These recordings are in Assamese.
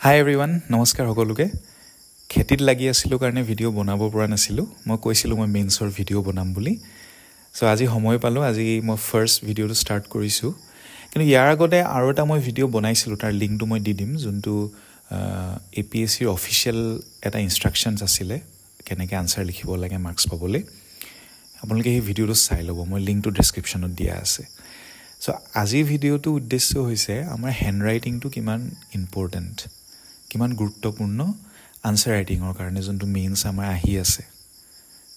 Hi everyone, নমস্কাৰ সকলোকে খেতিত লাগি আছিলো কাৰণে ভিডিও বনাব পৰা নাছিলো মই কৈছিলো মই মেইনছৰ ভিডিও বনাম বুলি সো আজি সময় পালো আজি মই ফাৰ্স্ট ভিডিওটো ষ্টাৰ্ট কৰিছো কিন্তু ইয়াৰ আগতে আৰু এটা মই ভিডিও বনাইছিলো তাৰ লিংকটো মই দি দিম যোনটো এপিএসসি ৰ অফিচিয়েল এটা ইনস্ট্ৰাকশনছ আছিল কেনেকৈ আনসাৰ লিখিব লাগে মাৰ্কস পাবলৈ আপোনালোকে এই ভিডিওটো চাই লব মই লিংকটো ডেসক্ৰিপচনত দিয়া আছে সো আজি ভিডিওটো উদ্দেশ্য হৈছে আমাৰ হ্যান্ডৰাইটিংটো কিমান ইম্পৰ্টেন্ট কিমান গুৰুত্বপূৰ্ণ আনসাৰ ৰাইটিংৰ কাৰণে যোনটো মেইনছ আমাৰ আহি আছে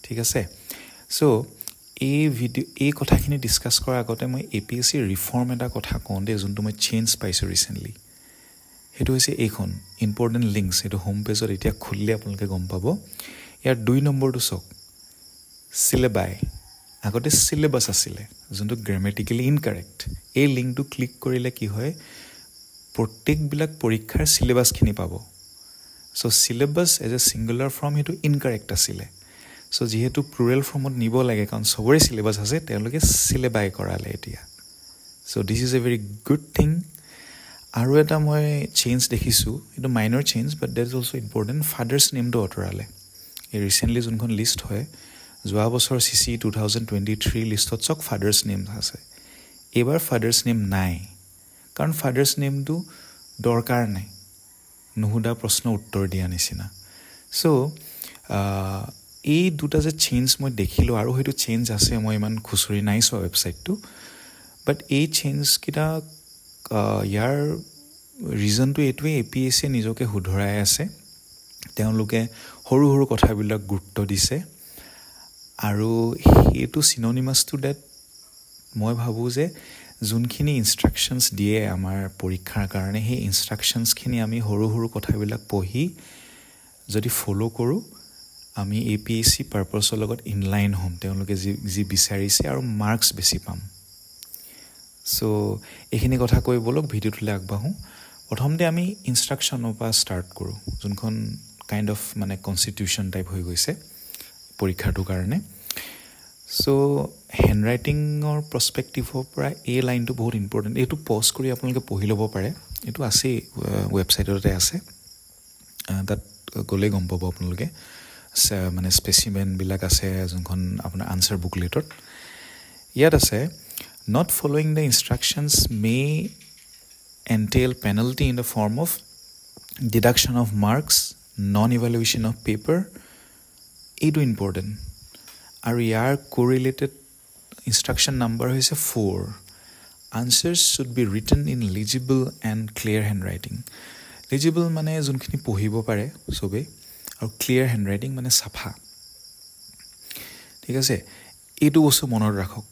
ঠিক আছে সো এই কথাখিনি ডিসকাস কৰাৰ আগতে মই এপিএসসি ৰিফৰ্ম এটা কথা কওঁ দে যোনটো মই চেঞ্জ পাইছো ৰিসেন্টলি হেতু হৈছে এইখন ইম্পৰ্টেন্ট লিংকস এটো হোম পেজত এতিয়া খুলিলে আপোনালোকে গম পাব ইয়াৰ 2 নম্বৰটো চক সিলেবাই আগতে সিলেবাস আছিল যোনটো গ্ৰামাটিক্যালি ইনকাৰেক্ট এই লিংকটো ক্লিক কৰিলে কি হয় প্ৰত্যেক বিলাক পৰীক্ষাৰ সিলেবাস খিনি পাব so syllabus as a singular form হেতু ইনকাৰেক্ট আছিল সো যেহেতু প্লুৰেল ফৰ্মত নিব লাগে কাৰণ সবৰে সিলেবাস আছে তেওঁলোকে সিলেবাই কৰালে এতিয়া so this is a very good thing আৰু এটা মই চেঞ্জ দেখিছো এটো minor change but that is also important father's নেমটো অতৰালে এই ৰিসেন্টলি যোনখন লিষ্ট হয় যোৱা বছৰ সিসি 2023 লিষ্টত চক ফাদাৰ্স নেম আছে এবাৰ ফাদাৰ্স নেম নাই কাৰণ ফাদাৰ্স নেমটো দৰকাৰ নাই নুহুদা প্ৰশ্ন উত্তৰ দিয়া নিচিনা সো এই দুটা যে চেঞ্জ মই দেখিলো আৰু হেতু চেঞ্জ আছে মই ইমান খুচৰি নাইছো ওয়েবসাইটটো বাট এই চেঞ্জ কিটা ইয়াৰ ৰিজনটো এটোৱে এপিএসসি নিজকে হুধৰাই আছে তেওঁলোকে সৰু সৰু কথাবিলাক গুৰুত্ব দিছে আৰু এটো সিনোনিমাস টু দ্যাট মই ভাবো যে যোনখিনি ইনস্ট্ৰাকশনছ দিয়ে আমাৰ পৰীক্ষাৰ কাৰণে সেই ইনস্ট্ৰাকশনছ খিনি আমি সৰু সৰু কথাবিলাক পঢ়ি যদি ফলো কৰো আমি এপিএসসি পাৰপাসৰ লগত ইনলাইন হ'ম তেওঁলোকে যি বিচাৰিছে আৰু মাৰ্কস বেছি পাম সো এইখিনি কথা কৈ বলক ভিডিওটোলৈ আগবাঢ়ো প্ৰথমতে আমি ইনস্ট্ৰাকশনৰ পৰা ষ্টাৰ্ট কৰো যোনখন কাইন্ড অফ মানে কনস্টিটিউশন টাইপ হৈ গৈছে পৰীক্ষাটোৰ কাৰণে সো হ্যান্ডৰাইটিংৰ পাৰ্সপেক্টিভৰ পৰা এই লাইনটো বহুত ইম্পৰ্টেন্ট এটো পজ কৰি আপোনালোকে পঢ়ি ল'ব পাৰে এটো আছে ওয়েবসাইটতে আছে তাত গলে গম পাব আপোনালোকে মানে স্পেচিমেন বিলাক আছে যোনখন আপোনাৰ আনসাৰ বুকলেটত ইয়াত আছে not following the instructions may entail penalty in the form of deduction of marks non-evaluation of paper eto important aru yar correlated instruction number is 4 answers should be written in legible and clear handwriting legible mane junkhini pohibo pare sobe aru clear handwriting mane sapha thik ase eto bostu monor rakhok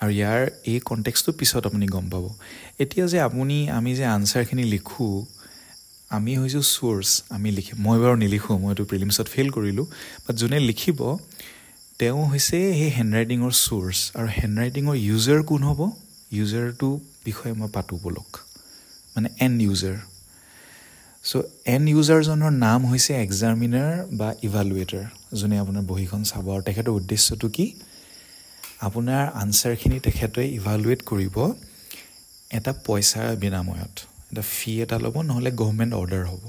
আৰু ইয়াৰ এই কনটেক্সটটো পিছত আপুনি গম পাব এতিয়া যে আমি যে আনসাৰখিনি লিখো আমি হৈছো সোৰ্স আমি লিখি মই বাৰু নিলিখো মইটো প্ৰিলিমছত ফেইল কৰিলো বাট জনে লিখিব তেও হৈছে এই হ্যান্ডৰাইটিংৰ সোৰ্স আৰু হ্যান্ডৰাইটিংৰ ইউজাৰ কোন হ'ব ইউজাৰটো বিষয়ে মই পাতো বলক মানে end user so end user জনৰ নাম হৈছে এক্সামিনাৰ বা ইভালুৱেটৰ জনে আপোনাৰ বহিখন চাব আৰু তেখেতৰ উদ্দেশ্যটো কি আপোনাৰ আনসাৰখিনি তেখেতে ইভালুৱেট কৰিব এটা পইচা বিনাময়ত এটা ফি এটা ল'ব নহলে গভৰ্নমেন্ট অৰ্ডাৰ হ'ব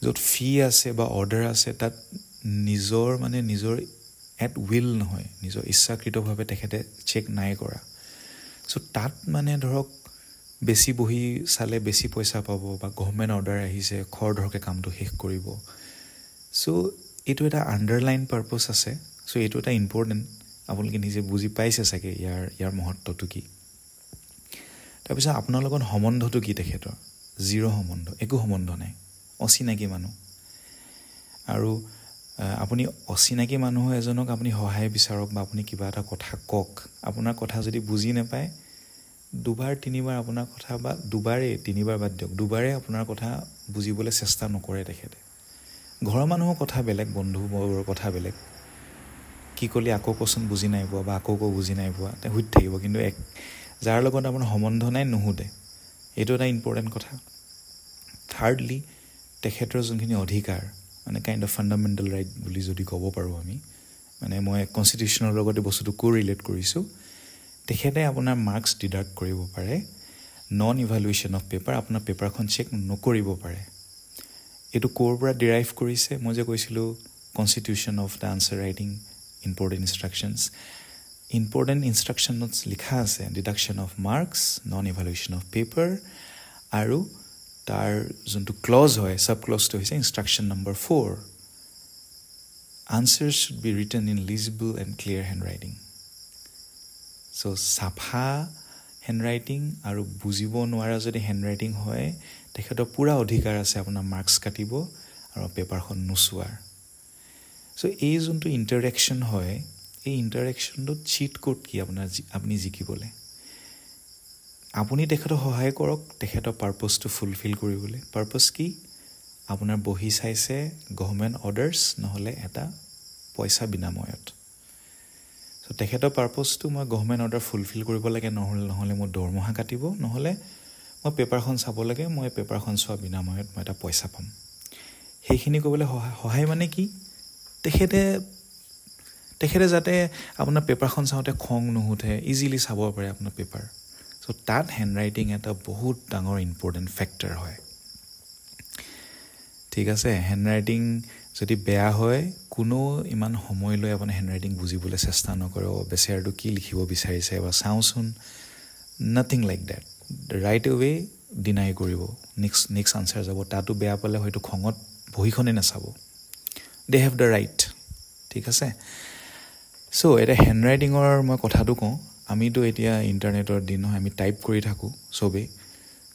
যত ফি আছে বা অৰ্ডাৰ আছে তাত নিজৰ এট উইল নহয় নিজৰ ইচ্ছাকৃতভাৱে তেখেতে চেক নাই কৰা সো তাত মানে ধৰক বেছি বহি চালে বেছি পইচা পাব বা গভৰ্নমেন্ট অৰ্ডাৰ আহিছে খৰধৰকে কামটো শেষ কৰিব সো এটো এটা আন্ডাৰলাইন পাৰপাস আছে সো এটো এটা ইম্পৰ্টেন্ট আপোনালোকে নিজে বুজি পাইছে চাগে ইয়াৰ মহত্বটো কি তাৰপিছত আপোনাৰ লগত সম্বন্ধটো কি তেখেতৰ জিৰো সম্বন্ধ একো সম্বন্ধ নাই অচিনাকি মানুহ আৰু আপুনি অচিনাকি মানুহ এজনক আপুনি সহায় বিচাৰক বা আপুনি কিবা এটা কথা কক আপোনাৰ কথা যদি বুজি নাপায় দুবাৰ তিনিবাৰ আপোনাৰ কথা বা দুবাৰে তিনিবাৰ বাদ দিয়ক দুবাৰে আপোনাৰ কথা বুজিবলৈ চেষ্টা নকৰে তেখেতে ঘৰৰ মানুহৰ কথা বেলেগ বন্ধু বৰ্গৰ কথা বেলেগ কি কলি আকৌ কোশ্চন বুজি নাই পোৱা বা আকৌ বুজি নাই পোৱা তে হুইত থাকিব কিন্তু যাৰ লগত আপোনাৰ সম্বন্ধ নাই নুহুদে এটো এটা ইম্পৰ্টেন্ট কথা থাৰ্ডলি তেখেতৰ যোনখিনি অধিকাৰ মানে কাইন্ড অফ ফান্ডামেন্টাল ৰাইট বুলি যদি ক'ব পাৰো আমি মানে মই কনস্টিটিউশনৰ লগতে বস্তুটো কোৰিলেট কৰিছো তেখেতে আপোনাৰ মাৰ্কস ডিডাক্ট কৰিব পাৰে নন ইভালুৱেশ্যন অফ পেপাৰ আপোনাৰ পেপাৰখন চেক নকৰিব পাৰে এইটো ক'ৰ পৰা ডিৰাইভ কৰিছে মই যে কৈছিলোঁ constitution of the answer writing important ইনষ্ট্ৰাকশ্যনত লিখা আছে deduction of marks non evaluation of paper আৰু তাৰ যোনটো ক্লজ হয় চাব ক্লজটো হৈছে instruction number 4 answers should be written in legible and clear handwriting so safa handwriting আৰু বুজিব নোৱাৰা যদি handwriting হয় তেখেতৰ পুৰা অধিকাৰ আছে আপোনাৰ মাৰ্কছ কাটিব আৰু পেপাৰখন নুচুৱাৰ so এই যোনটো ইন্টাৰেকশন হয় এই ইন্টাৰেকশনটো চিট কোড কি আপুনি জিকিবলে আপুনি তেখেতক সহায় কৰক তেখেতৰ পাৰপজটো ফুলফিল কৰিবলৈ পাৰপজ কি আপোনাৰ বহি চাইছে গভৰ্ণমেণ্ট অৰ্ডাৰ্ছ নহলে এটা পইচা বিনাময়ত সো তেখেতৰ পাৰপজটো মই গভৰ্ণমেণ্ট অৰ্ডাৰ ফুলফিল কৰিব লাগে নহলে মই দৰমহা কাটিব নহলে মই পেপাৰখন চাব লাগে মই পেপাৰখন চোৱা বিনাময়ত মই এটা পইচা পাম সেইখিনি ক'বলৈ সহায় মানে কি তেখেতে যাতে আপোনাৰ পেপাৰখন চাওঁতে খং নুহুঠে ইজিলি চাব পাৰে আপোনাৰ পেপাৰ সো তাত হেণ্ডৰাইটিং এটা বহুত ডাঙৰ ইম্পৰ্টেণ্ট ফেক্টৰ হয় ঠিক আছে হেণ্ডৰাইটিং যদি বেয়া হয় কোনো ইমান সময় লৈ আপুনি হেণ্ডৰাইটিং বুজিবলৈ চেষ্টা নকৰে বেচাৰটো কি লিখিব বিচাৰিছে বা চাওঁচোন nothing like that right away deny কৰিব নেক্সট আনচাৰ যাব তাতো বেয়া পালে হয়তো খঙত বহিখনে নাচাব দে হেভ দ্য ৰাইট ঠিক আছে সো এটা হেণ্ডৰাইটিঙৰ মই কথাটো কওঁ আমিতো এতিয়া ইণ্টাৰনেটৰ দিন হয় আমি টাইপ কৰি থাকোঁ চবেই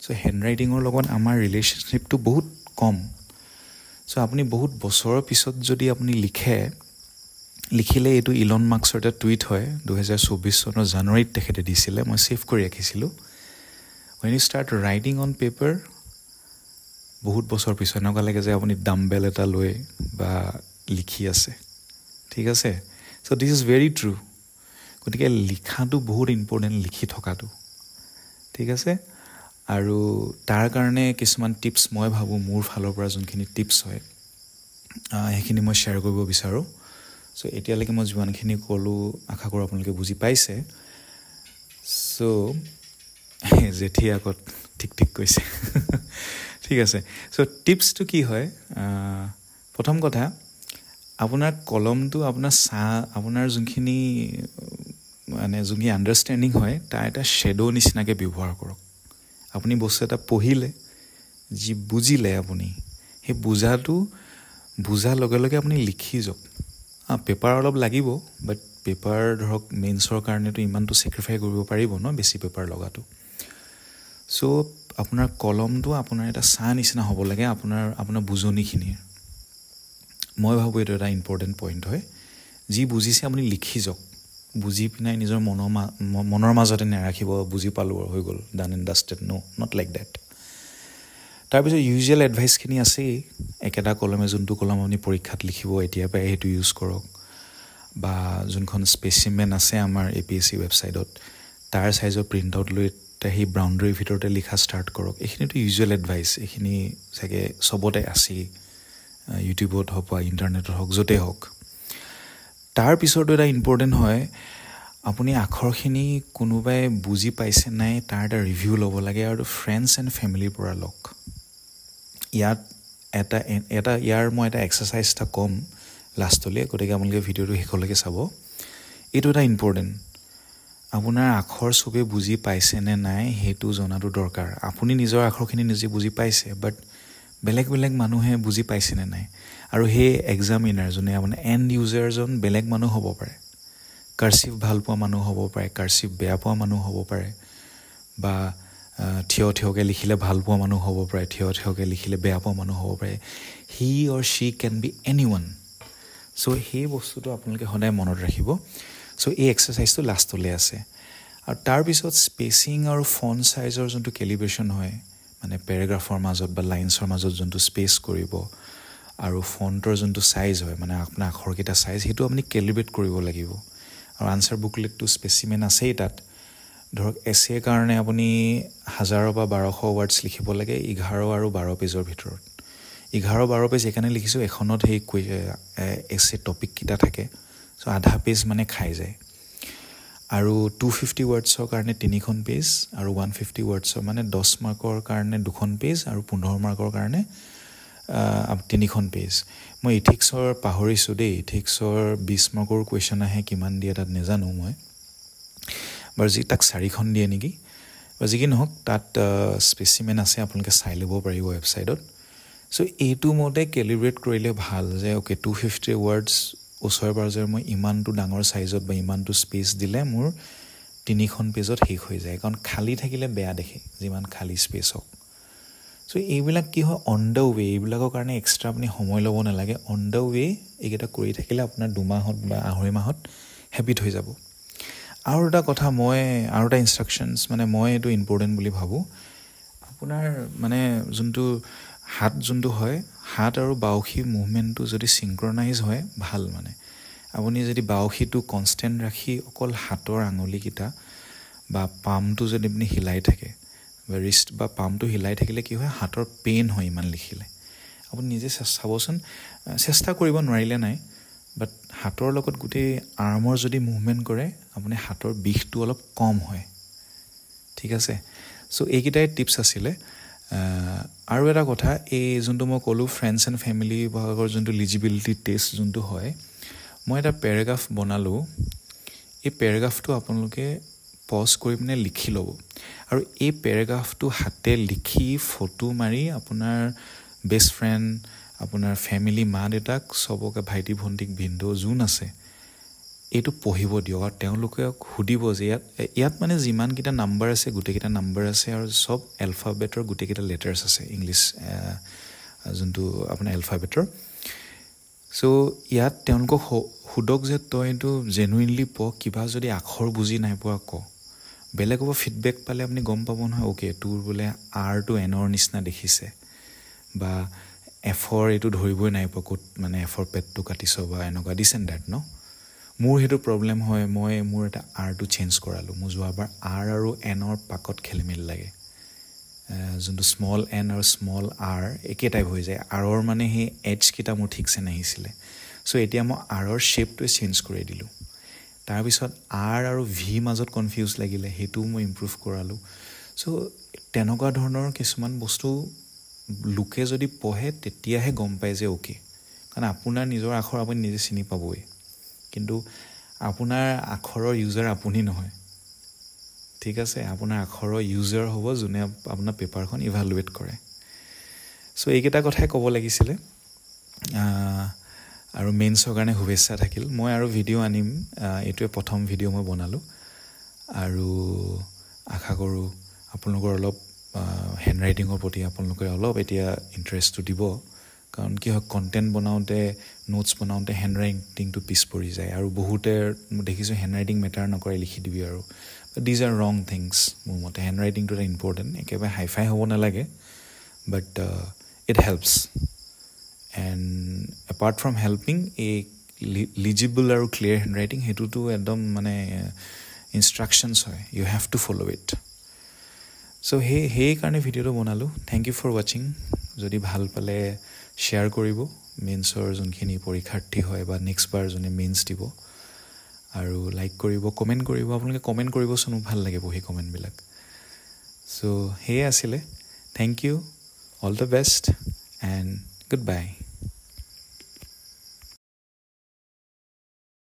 সো হেণ্ডৰাইটিঙৰ লগত আমাৰ ৰিলেশ্যনশ্বিপটো বহুত কম সো আপুনি বহুত বছৰৰ পিছত যদি আপুনি লিখিলে এইটো ইলন মাস্কৰ এটা টুইট হয় 2024 চনৰ জানুৱাৰীত তেখেতে দিছিলে মই সেভ কৰি ৰাখিছিলোঁ when you start writing on paper বহুত বছৰ পিছত এনেকুৱা লাগে যে আপুনি ডাম্বেল এটা লৈ বা লিখি আছে ঠিক আছে so this is very true গতিকে লিখাটো বহুত ইম্পৰ্টেণ্ট লিখি থকাটো ঠিক আছে আৰু তাৰ কাৰণে কিছুমান টিপছ মই ভাবোঁ মোৰ ফালৰ পৰা যোনখিনি টিপছ হয় সেইখিনি মই শ্বেয়াৰ কৰিব বিচাৰোঁ সো এতিয়ালৈকে মই যিমানখিনি ক'লোঁ আশা কৰোঁ আপোনালোকে বুজি পাইছে সো জেঠি আগত ঠিক কৈছে ঠিক আছে সো টিপছটো কি হয় প্ৰথম কথা আপোনাৰ কলমটো আপোনাৰ যোনখিনি মানে যোনখিনি আণ্ডাৰষ্টেণ্ডিং হয় তাৰ এটা শ্বেডো নিচিনাকৈ ব্যৱহাৰ কৰক আপুনি বস্তু এটা পঢ়িলে যি বুজিলে আপুনি সেই বুজাৰ লগে লগে আপুনি লিখি যাওক পেপাৰ অলপ লাগিব বাট পেপাৰ ধৰক মেইনছৰ কাৰণেতো ইমানটো চেক্ৰিফাই কৰিব পাৰিব ন বেছি পেপাৰ লগাটো সো আপোনাৰ কলমটো আপোনাৰ এটা নিচিনা হ'ব লাগে আপোনাৰ বুজনিখিনিৰ মই ভাবোঁ এইটো এটা ইম্পৰ্টেণ্ট পইণ্ট হয় যি বুজিছে আপুনি লিখি যাওক বুজি পিনাই নিজৰ মনৰ মাজতে নাৰাখিব বুজি পালোঁ হৈ গ'ল ডান এণ্ড ডাষ্টেড নট লাইক ডেট তাৰপিছত ইউজুৱেল এডভাইচখিনি আছেই একেটা কলমে যোনটো কলম আপুনি পৰীক্ষাত লিখিব এতিয়াৰ পৰাই সেইটো ইউজ কৰক বা যোনখন স্পেচিমেন আছে আমাৰ APSC ৱেবছাইটত তাৰ চাইজৰ প্ৰিণ্ট আউট লৈ সেই বাউণ্ডাৰীৰ ভিতৰতে লিখা ষ্টাৰ্ট কৰক এইখিনিতো ইউজুৱেল এডভাইচ এইখিনি চাগে চবতে আছেই ইউটিউবত হওক বা ইণ্টাৰনেটত হওক য'তে হওক তাৰ পিছতো এটা ইম্পৰ্টেণ্ট হয় আপুনি আখৰখিনি কোনোবাই বুজি পাইছে নাই তাৰ এটা ৰিভিউ ল'ব লাগে আৰু ফ্ৰেণ্ডছ এণ্ড ফেমিলিৰ পৰা লওক ইয়াৰ মই এটা এক্সাৰচাইজ এটা ক'ম লাষ্টলৈ গতিকে আপোনালোকে ভিডিঅ'টো শেষলৈকে চাব এইটো এটা ইম্পৰ্টেণ্ট আপোনাৰ আখৰ চবেই বুজি পাইছে নে নাই সেইটো জনাটো দৰকাৰ আপুনি নিজৰ আখৰখিনি নিজে বুজি পাইছে বাট বেলেগ মানুহে বুজি পাইছে নে নাই আৰু সেই এক্সামিনাৰ যোনে আপোনাৰ এণ্ড ইউজাৰজন বেলেগ মানুহ হ'ব পাৰে কাৰ্চিভ ভাল পোৱা মানুহ হ'ব পাৰে কাৰ্চিভ বেয়া পোৱা মানুহ হ'ব পাৰে বা থিয়কৈ লিখিলে ভাল পোৱা মানুহ হ'ব পাৰে থিয়কৈ লিখিলে বেয়া পোৱা মানুহ হ'ব পাৰে হি অৰ শ্বি কেন বি এনিৱান সো সেই বস্তুটো আপোনালোকে সদায় মনত ৰাখিব সো এই এক্সাৰচাইজটো লাষ্টলৈ আছে আৰু তাৰপিছত স্পেচিং আৰু ফন্ট চাইজৰ যোনটো কেলিব্ৰেশ্যন হয় মানে পেৰাগ্ৰাফৰ মাজত বা লাইনছৰ মাজত যোনটো স্পেচ কৰিব আৰু ফণ্টৰ যোনটো চাইজ হয় মানে আপোনাৰ আখৰকেইটা চাইজ সেইটো আপুনি কেলিব্ৰেট কৰিব লাগিব আৰু আনচাৰ বুকলেটটো স্পেচিমেন আছেই তাত ধৰক এছেৰ কাৰণে আপুনি 1000 বা 1200 ৱৰ্ডছ লিখিব লাগে 11 আৰু 12 পেজৰ ভিতৰত 11-12 পেজ এইকাৰণে লিখিছোঁ এখনত সেই এছে টপিককেইটা থাকে চ' আধা পেজ মানে খাই যায় আৰু 250 ৱৰ্ডছৰ কাৰণে 3খন পেজ আৰু 150 ৱৰ্ডছৰ মানে 10 মাৰ্কৰ কাৰণে 2খন পেজ আৰু 15 মাৰ্কৰ কাৰণে 3খন পেজ মই ইথিক্সৰ পাহৰিছোঁ দেই ইথিক্সৰ 20 মাৰ্কৰ কুৱেশ্যন আহে কিমান দিয়ে তাত নেজানো মই বাৰু যি তাক 4খন দিয়ে নেকি বা যি কি নহওক তাত স্পেচিমেন আছে আপোনালোকে চাই ল'ব পাৰিব ৱেবছাইটত সো এইটো মতে ক্যালিব্ৰেট কৰিলে ভাল যে ওকে 250 ৱৰ্ডছ ওচৰে পাজৰে মই ইমানটো ডাঙৰ সাইজত বা ইমানটো স্পেস দিলে মোৰ 3খন পেজত শেষ হৈ যায় কাৰণ খালি থাকিলে বেয়া দেখে যিমান খালি স্পেস হক সো এইবিলাক কি হয় অন দা ওয়ে এইবিলাকৰ কাৰণে এক্সট্ৰা আপুনি সময় ল'ব নালাগে অন দা ওয়ে এইকেইটা কৰি থাকিলে আপোনাৰ 2 মাহত বা 2.5 মাহত হেবিট হৈ যাব আৰু এটা কথা মই আৰু এটা ইনস্ট্ৰাকশনছ মানে মই এটো ইম্পৰ্টেন্ট বুলি ভাবো আপোনাৰ মানে যোনটো হাত যোনটো হয় হাত আৰু বাউখি মুভমেন্টটো যদি সিনক্ৰনাইজ হয় ভাল মানে আপুনি যদি বাউখিটো কনস্ট্যান্ট ৰাখি অকল হাতৰ আঙুলি কিটা বা পামটো যদি আপুনি হিলাই থাকে বা ৰিষ্ট বা পামটো হিলাই থাকিলে কি হয় হাতৰ পেইন হয় ইমান লিখিলে আপুনি নিজে চাবচোন চেষ্টা কৰিব নোৱাৰিলে নাই বাট হাতৰ লগত গুটে আৰ্মৰ যদি মুভমেন্ট কৰে আপুনি হাতৰ বিষটো অলপ কম হয় ঠিক আছে সো এইকিটাই টিপস আছিলে আৰু এটা কথা এই যোনটো মই কলো ফ্ৰেণ্ডছ এণ্ড ফ্যামিলি ভাগৰ যোনটো এলিজিবিলিটি টেষ্ট যোনটো হয় মই এটা পেৰাগ্ৰাফ বনালো এই পেৰাগ্ৰাফটো আপোনালোকে পজ কৰি পিনে লিখি ল'ব আৰু এই পেৰাগ্ৰাফটো হাতে লিখি ফটো মাৰি আপোনাৰ বেষ্ট ফ্ৰেণ্ড আপোনাৰ ফ্যামিলি মা দেউতাক সবকে ভাইটি ভন্টিক ভিন্দ যোন আছে এইটো পঢ়িব দিয়ক আৰু তেওঁলোকে খুদিব যে ইয়াত মানে যিমান কিটা নাম্বাৰ আছে গুটে কিটা নাম্বাৰ আছে আৰু সব এলফাবেটৰ গুটে কিটা লেটাৰছ আছে ইংলিশ যোনটো আপোনাৰ এলফাবেটৰ সো ইয়াত তেওঁলোকক খুদক যে তই এইটো জেনুইনলি প কিবা যদি আখৰ বুজি নাই পোৱা ক বেলেগৰ ফিডবেক পালে আপুনি গম পাব নহয় ওকে তোৰ বলে আৰ টু এনৰ নিচিনা দেখিছে বা এফৰ এইটো ধৰিবই নাই পোৱা কত মানে এফৰ পেটটো কাটিছ বা এনেকুৱা দিছ এণ্ড দ্যাট ন মোৰ হেতু প্ৰবলেম হয় মই মোৰ এটা আৰ টু চেঞ্জ কৰালো মই যোৱাবাৰ আৰ আৰু এনৰ পাকত খেলিমেল লাগে যোনটো স্মল এন আৰু স্মল আৰ একে টাইপ হৈ যায় আৰৰ মানে হে এজ কিটা মোৰ ঠিকছে নাহিছিলে সো এতিয়া মই আৰৰ শেপটো চেঞ্জ কৰি দিলো তাৰ পিছত আৰ আৰু ভি মাজত কনফিউজ লাগিলে হেতু মই ইমপ্ৰুভ কৰালো সো তেনেকুৱা ধৰণৰ কিছুমান বস্তু লুকে যদি পঢ়ে তেতিয়াহে গম পায় যে ওকে কাৰণ আপোনাৰ নিজৰ আখৰ আপুনি নিজে চিনি পাবই কিন্তু আপোনাৰ আখৰৰ ইউজাৰ আপুনি নহয় ঠিক আছে আপোনাৰ আখৰৰ ইউজাৰ হ'ব যোনে আপোনাৰ পেপাৰখন ইভালুৱেট কৰে সো এইকেইটা কথাই ক'ব লাগিছিলে আৰু মেইনছৰ কাৰণে শুভেচ্ছা থাকিল মই আৰু ভিডিঅ' আনিম এটোৱে প্ৰথম ভিডিঅ' মই বনালো আৰু আশা কৰো আপোনালোকৰ অলপ হেণ্ডৰাইটিঙৰ প্ৰতি আপোনালোকে অলপ এতিয়া ইন্টাৰেষ্টটো দিব কাৰণ কি হয় কন্টেন্ট বনাওতে নোটছ বনাওতে হেণ্ডৰাইটিংটো পিছ পৰি যায় আৰু বহুতে দেখিছো হেণ্ডৰাইটিং মেটাৰ নকৰে লিখি দিবি আৰু these are wrong things মোৰ মতে হেণ্ডৰাইটিংটো এটা ইম্পৰ্টেন্ট একেবাৰে হাইফাই হ'ব নালাগে but it helps and apart from helping a legible আৰু clear handwriting হেতুটো একদম মানে instructions হয় you have to follow it so hey কাৰণে ভিডিওটো বনালো thank you for watching যদি ভাল পালে শেয়াৰ কৰিব মেইনছৰ যোনখিনি পৰীক্ষাৰ্থী হয় বা নেক্সট বাৰ যোনে মেইনছ দিব আৰু লাইক কৰিব কমেন্ট কৰিব আপোনালোকে কমেন্ট কৰিব শুনো ভাল লাগে বহি কমেন্ট বিলাক সো হে আছিলে thank you all the best and goodbye